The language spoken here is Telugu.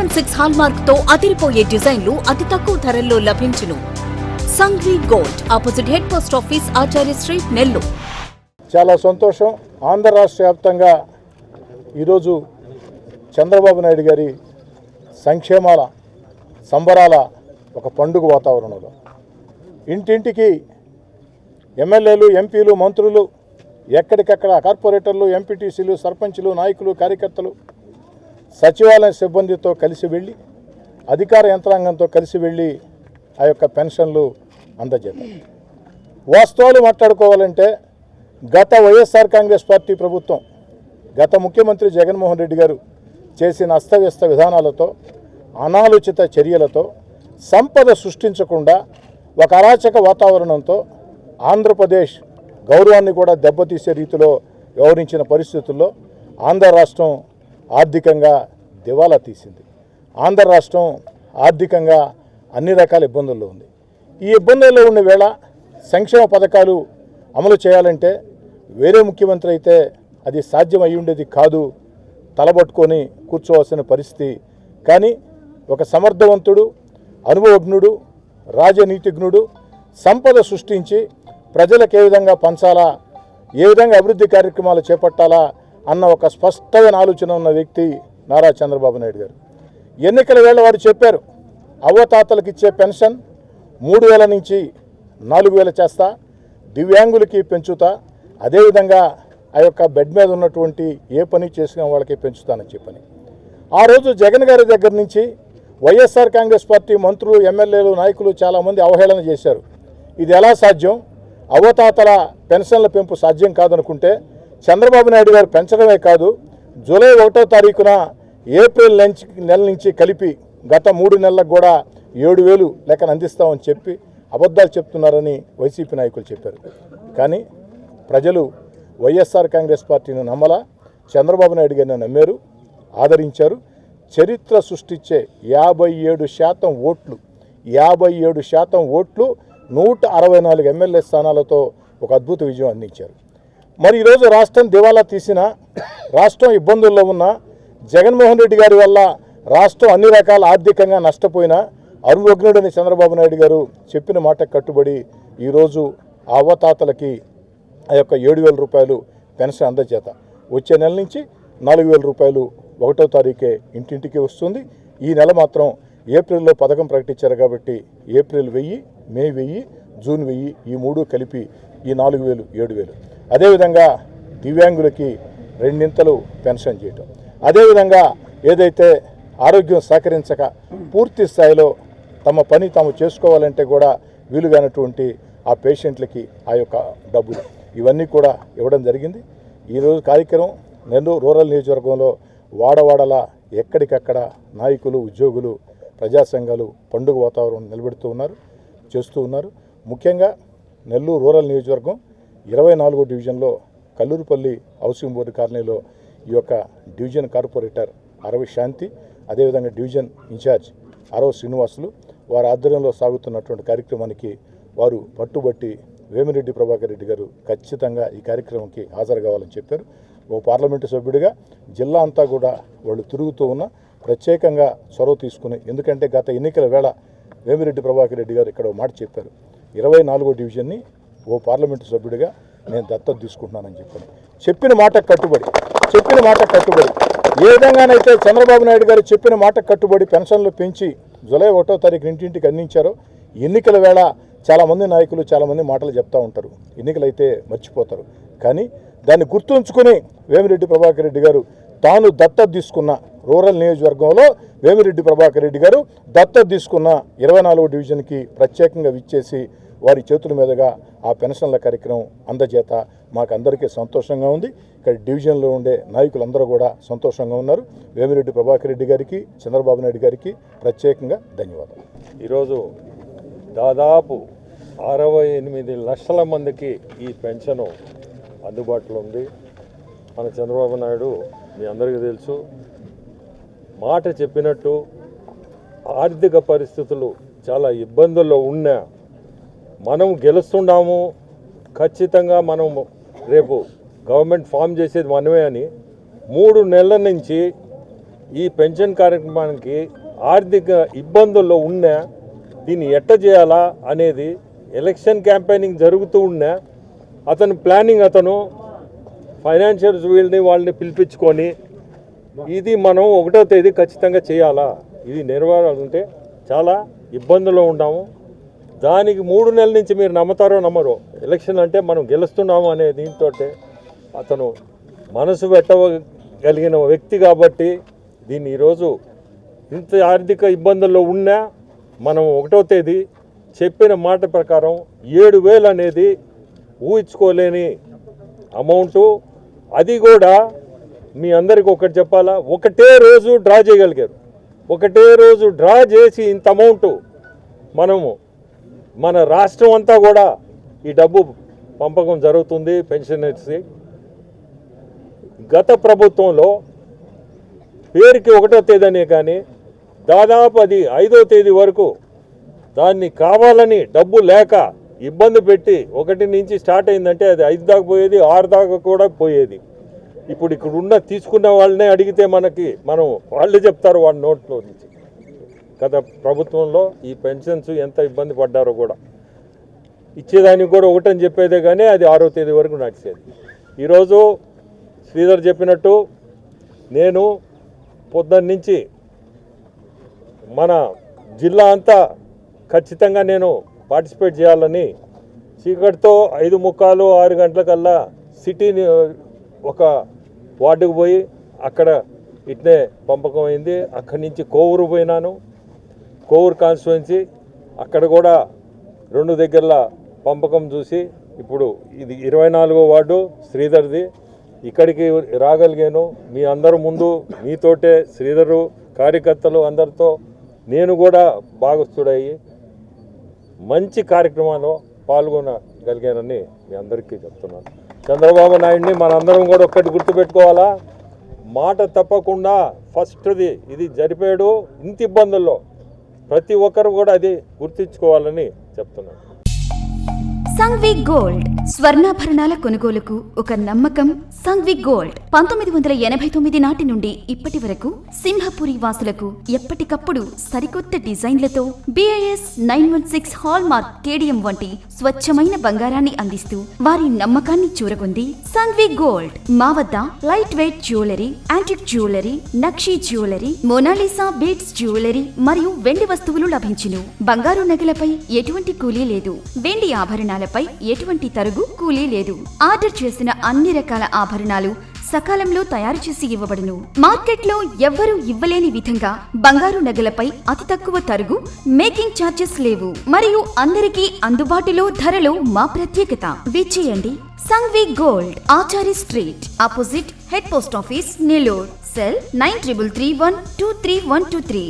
916 హాల్మార్క్ తో అదిరిపోయే డిజైన్లు అతి తక్కువ ధరల్లో లభించును. Sanghvi gold, opposite head post office, Acharya street, Nellore. చాలా సంతోషం. ఆంధ్ర రాష్ట్ర వ్యాప్తంగా ఈరోజు చంద్రబాబు నాయుడు గారి సంక్షేమాల సంబరాల ఒక పండుగ వాతావరణంలో ఇంటింటికి ఎమ్మెల్యేలు, ఎంపీలు, మంత్రులు, ఎక్కడికక్కడ కార్పొరేటర్లు, ఎంపీటీసీలు, సర్పంచులు, నాయకులు, కార్యకర్తలు సచివాలయ సిబ్బందితో కలిసి వెళ్ళి, అధికార యంత్రాంగంతో కలిసి వెళ్ళి ఆ యొక్క పెన్షన్లు అందజేద్దాం. వాస్తవాలు మాట్లాడుకోవాలంటే గత వైఎస్ఆర్ కాంగ్రెస్ పార్టీ ప్రభుత్వం, గత ముఖ్యమంత్రి జగన్మోహన్ రెడ్డి గారు చేసిన అస్తవ్యస్త విధానాలతో, అనాలోచిత చర్యలతో, సంపద సృష్టించకుండా ఒక అరాచక వాతావరణంతో ఆంధ్రప్రదేశ్ గౌరవాన్ని కూడా దెబ్బతీసే రీతిలో వ్యవహరించిన పరిస్థితుల్లో ఆంధ్ర రాష్ట్రం ఆర్థికంగా దివాలా తీసింది. ఆంధ్ర రాష్ట్రం ఆర్థికంగా అన్ని రకాల ఇబ్బందుల్లో ఉంది. ఈ ఇబ్బందుల్లో ఉన్న వేళ సంక్షేమ పథకాలు అమలు చేయాలంటే వేరే ముఖ్యమంత్రి అయితే అది సాధ్యం అయి ఉండేది కాదు, తలబట్టుకొని కూర్చోవలసిన పరిస్థితి. కానీ ఒక సమర్థవంతుడు, అనుభవజ్ఞుడు, రాజనీతిజ్ఞుడు సంపద సృష్టించి ప్రజలకు ఏ విధంగా పంచాలా, ఏ విధంగా అభివృద్ధి కార్యక్రమాలు చేపట్టాలా అన్న ఒక స్పష్టమైన ఆలోచన ఉన్న వ్యక్తి నారా చంద్రబాబు నాయుడు గారు. ఎన్నికల వేళ వారు చెప్పారు, అవ్వతాతలకు ఇచ్చే పెన్షన్ 3,000 నుంచి 4,000 చేస్తా, దివ్యాంగులకి పెంచుతా, అదేవిధంగా ఆ యొక్క బెడ్ మీద ఉన్నటువంటి ఏ పని చేసిన వాళ్ళకి పెంచుతానని చెప్పని ఆ రోజు జగన్ గారి దగ్గర నుంచి వైఎస్ఆర్ కాంగ్రెస్ పార్టీ మంత్రులు, ఎమ్మెల్యేలు, నాయకులు చాలామంది అవహేళన చేశారు. ఇది ఎలా సాధ్యం, అవ్వతాతల పెన్షన్ల పెంపు సాధ్యం కాదనుకుంటే చంద్రబాబు నాయుడు గారు పెంచడమే కాదు, జూలై 1వ తారీఖున ఏప్రిల్ నెల నుంచి కలిపి గత 3 నెలలకు కూడా 7,000 లెక్కన అందిస్తామని చెప్పి అబద్ధాలు చెప్తున్నారని వైసీపీ నాయకులు చెప్పారు. కానీ ప్రజలు వైఎస్ఆర్ కాంగ్రెస్ పార్టీని నమ్మలా, చంద్రబాబు నాయుడు గారిని నమ్మారు, ఆదరించారు. చరిత్ర సృష్టించే 57% ఓట్లు, 57% ఓట్లు, 164 ఎమ్మెల్యే స్థానాలతో ఒక అద్భుత విజయం అందించారు. మరి ఈరోజు రాష్ట్రం దివాలా తీసిన, రాష్ట్రం ఇబ్బందుల్లో ఉన్న, జగన్మోహన్ రెడ్డి గారి వల్ల రాష్ట్రం అన్ని రకాల ఆర్థికంగా నష్టపోయిన అరువగ్నుడని చంద్రబాబు నాయుడు గారు చెప్పిన మాట కట్టుబడి ఈరోజు ఆ అవ్వతాతలకి ఆ యొక్క 7,000 రూపాయలు పెన్షన్ అందజేత వచ్చే నెల నుంచి 4,000 రూపాయలు 1వ తారీఖే ఇంటింటికి వస్తుంది. ఈ నెల మాత్రం ఏప్రిల్లో పథకం ప్రకటించారు కాబట్టి ఏప్రిల్ 1,000, మే 1,000, జూన్ 1,000, ఈ 3 కలిపి ఈ 4,000, 7,000. అదేవిధంగా దివ్యాంగులకి 2 పెన్షన్ చేయటం. అదేవిధంగా ఏదైతే ఆరోగ్యం సహకరించక పూర్తి స్థాయిలో తమ పని తాము చేసుకోవాలంటే కూడా వీలుగానటువంటి ఆ పేషెంట్లకి ఆ యొక్క డబ్బులు ఇవన్నీ కూడా ఇవ్వడం జరిగింది. ఈరోజు కార్యక్రమం నెల్లూరు రూరల్ నియోజకవర్గంలో వాడవాడలా ఎక్కడికక్కడ నాయకులు, ఉద్యోగులు, ప్రజా సంఘాలు పండుగ వాతావరణం నిలబెడుతూ ఉన్నారు, చేస్తూ ఉన్నారు. ముఖ్యంగా నెల్లూరు రూరల్ నియోజకవర్గం 24వ డివిజన్లో కల్లూరుపల్లి హౌసింగ్ బోర్డు కాలనీలో ఈ యొక్క డివిజన్ కార్పొరేటర్ అరవి శాంతి, అదేవిధంగా డివిజన్ ఇన్ఛార్జ్ అరవ శ్రీనివాసులు వారి ఆధ్వర్యంలో సాగుతున్నటువంటి కార్యక్రమానికి వారు పట్టుబట్టి వేమిరెడ్డి ప్రభాకర్ రెడ్డి గారు ఖచ్చితంగా ఈ కార్యక్రమంకి హాజరు కావాలని చెప్పారు. ఓ పార్లమెంటు సభ్యుడిగా జిల్లా అంతా కూడా వాళ్ళు తిరుగుతూ ఉన్న ప్రత్యేకంగా చొరవ తీసుకుని, ఎందుకంటే గత ఎన్నికల వేళ వేమిరెడ్డి ప్రభాకర్ రెడ్డి గారు ఇక్కడ మాట చెప్పారు, 24వ డివిజన్ని ఓ పార్లమెంటు సభ్యుడిగా నేను దత్తత తీసుకుంటున్నానని చెప్పిన మాట కట్టుబడి ఏ విధంగానైతే చంద్రబాబు నాయుడు గారు చెప్పిన మాట కట్టుబడి పెన్షన్లు పెంచి జూలై 1వ తారీఖు ఇంటింటికి అందించారో, ఎన్నికల వేళ చాలామంది నాయకులు చాలామంది మాటలు చెప్తూ ఉంటారు, ఎన్నికలైతే మర్చిపోతారు. కానీ దాన్ని గుర్తుంచుకుని వేమిరెడ్డి ప్రభాకర్ రెడ్డి గారు తాను దత్తత తీసుకున్న రూరల్ నియోజకవర్గంలో వేమిరెడ్డి ప్రభాకర్ రెడ్డి గారు దత్తత తీసుకున్న 24వ డివిజన్కి ప్రత్యేకంగా విచ్చేసి వారి చేతుల మీదుగా ఆ పెన్షన్ల కార్యక్రమం అందజేత మాకందరికీ సంతోషంగా ఉంది. ఇక్కడ డివిజన్లో ఉండే నాయకులందరూ కూడా సంతోషంగా ఉన్నారు. వేమిరెడ్డి ప్రభాకర్ రెడ్డి గారికి, చంద్రబాబు నాయుడు గారికి ప్రత్యేకంగా ధన్యవాదాలు. ఈరోజు దాదాపు 68 లక్షల మందికి ఈ పెన్షను అందుబాటులో ఉంది. మన చంద్రబాబు నాయుడు మీ అందరికీ తెలుసు, మాట చెప్పినట్టు ఆర్థిక పరిస్థితులు చాలా ఇబ్బందుల్లో ఉన్నా మనం గెలుస్తున్నాము, ఖచ్చితంగా మనం రేపు గవర్నమెంట్ ఫామ్ చేసేది మనమే అని 3 నెలల నుంచి ఈ పెన్షన్ కార్యక్రమానికి ఆర్థిక ఇబ్బందుల్లో ఉన్నా దీన్ని ఎట్ట చేయాలా అనేది ఎలక్షన్ క్యాంపెయినింగ్ జరుగుతూ ఉన్నా అతను ప్లానింగ్, అతను ఫైనాన్షియల్స్ వాళ్ళని పిలిపించుకొని ఇది మనం 1వ తేదీ ఖచ్చితంగా చేయాలా, ఇది నెరవేరాలంటే చాలా ఇబ్బందుల్లో ఉన్నాము. దానికి 3 నెలల నుంచి మీరు నమ్ముతారో నమ్మరో ఎలక్షన్ అంటే మనం గెలుస్తున్నాము అనే దీంతో అతను మనసు పెట్టగలిగిన వ్యక్తి కాబట్టి దీన్ని ఈరోజు ఇంత ఆర్థిక ఇబ్బందుల్లో ఉన్నా మనం 1వ తేదీ చెప్పిన మాట ప్రకారం 7,000 అనేది ఊహించుకోలేని అమౌంటు. అది కూడా మీ అందరికీ ఒకటి చెప్పాలా, ఒకటే రోజు డ్రా చేయగలిగారు. ఒకటే రోజు డ్రా చేసి ఇంత అమౌంట్ మనము మన రాష్ట్రం అంతా కూడా ఈ డబ్బు పంపకం జరుగుతుంది పెన్షనర్స్కి. గత ప్రభుత్వంలో పేరుకి 1వ తేదీనే కానీ దాదాపు అది 5వ తేదీ వరకు దాన్ని కావాలని డబ్బు లేక ఇబ్బంది పెట్టి 1 నుంచి స్టార్ట్ అయిందంటే అది 5 దాకా పోయేది, 6 దాకా కూడా పోయేది. ఇప్పుడు ఇక్కడ ఉన్న తీసుకున్న వాళ్ళనే అడిగితే మనం వాళ్ళే చెప్తారు వాళ్ళ నోట్లో నుంచి గత ప్రభుత్వంలో ఈ పెన్షన్స్ ఎంత ఇబ్బంది పడ్డారో కూడా. ఇచ్చేదానికి కూడా 1 అని చెప్పేదే కానీ అది 6వ తేదీ వరకు నడిచేది. ఈరోజు శ్రీధర్ చెప్పినట్టు నేను పొద్దున్న నుంచి మన జిల్లా అంతా ఖచ్చితంగా నేను పార్టిసిపేట్ చేయాలని చీకటితో 5:45, 6 గంటలకల్లా సిటీని ఒక వార్డుకు పోయి అక్కడ ఇట్నే పంపకం అయింది. అక్కడి నుంచి కోవూరు పోయినాను, కోవూరు కాన్స్టిట్యుయెన్సీ అక్కడ కూడా 2 దగ్గరల పంపకం చూసి ఇప్పుడు ఇది 24వ వార్డు శ్రీధర్ది. ఇక్కడికి రాగలిగాను మీ అందరూ ముందు, మీతోటే శ్రీధరు కార్యకర్తలు అందరితో నేను కూడా భాగస్థుడయ్యి మంచి కార్యక్రమాల్లో పాల్గొనగలిగానని మీ అందరికీ చెప్తున్నాను. చంద్రబాబు నాయుడిని మనందరం కూడా ఒక్కటి గుర్తుపెట్టుకోవాలా, మాట తప్పకుండా ఫస్ట్ది ఇది జరిపాడు. ఇంత ఇబ్బందుల్లో ప్రతి ఒక్కరు కూడా అది గుర్తించుకోవాలని చెప్తున్నాను. సంఘ్వి గోల్డ్ స్వర్ణాభరణాల కొనుగోలుకు ఒక నమ్మకం. సంఘ్వి గోల్డ్ 1989 నాటి నుండి ఇప్పటి వరకు సింహపురి వాసులకు ఎప్పటికప్పుడు సరికొత్త డిజైన్లతో BIS 916 హాల్ మార్క్ కేడియం వంటి స్వచ్ఛమైన బంగారాన్ని అందిస్తూ వారి నమ్మకాన్ని చూరగొంది సంఘ్వి గోల్డ్. మా వద్ద light weight jewellery, antique jewellery, నక్షీ జ్యువెలరీ, మోనాలిసా బీడ్స్ జ్యువెలరీ మరియు వెండి వస్తువులు లభించును. బంగారు నగలపై ఎటువంటి కూలీ లేదు. వెండి ఆభరణాలపై ఎటువంటి తరుగు కూలీ లేదు. ఆర్డర్ చేసిన అన్ని రకాల ఆభరణాలు సకాలంలో తయారు చేసి ఇవ్వబడును. మార్కెట్లో ఎవ్వరూ ఇవ్వలేని విధంగా బంగారు నగలపై అతి తక్కువ తరుగు, మేకింగ్ ఛార్జెస్ లేవు మరియు అందరికీ అందుబాటులో ధరలో మా ప్రత్యేకత. విచ్చేయండి Sanghvi gold, Achari street, opposite head post office, Nellore. Cell 9331232123.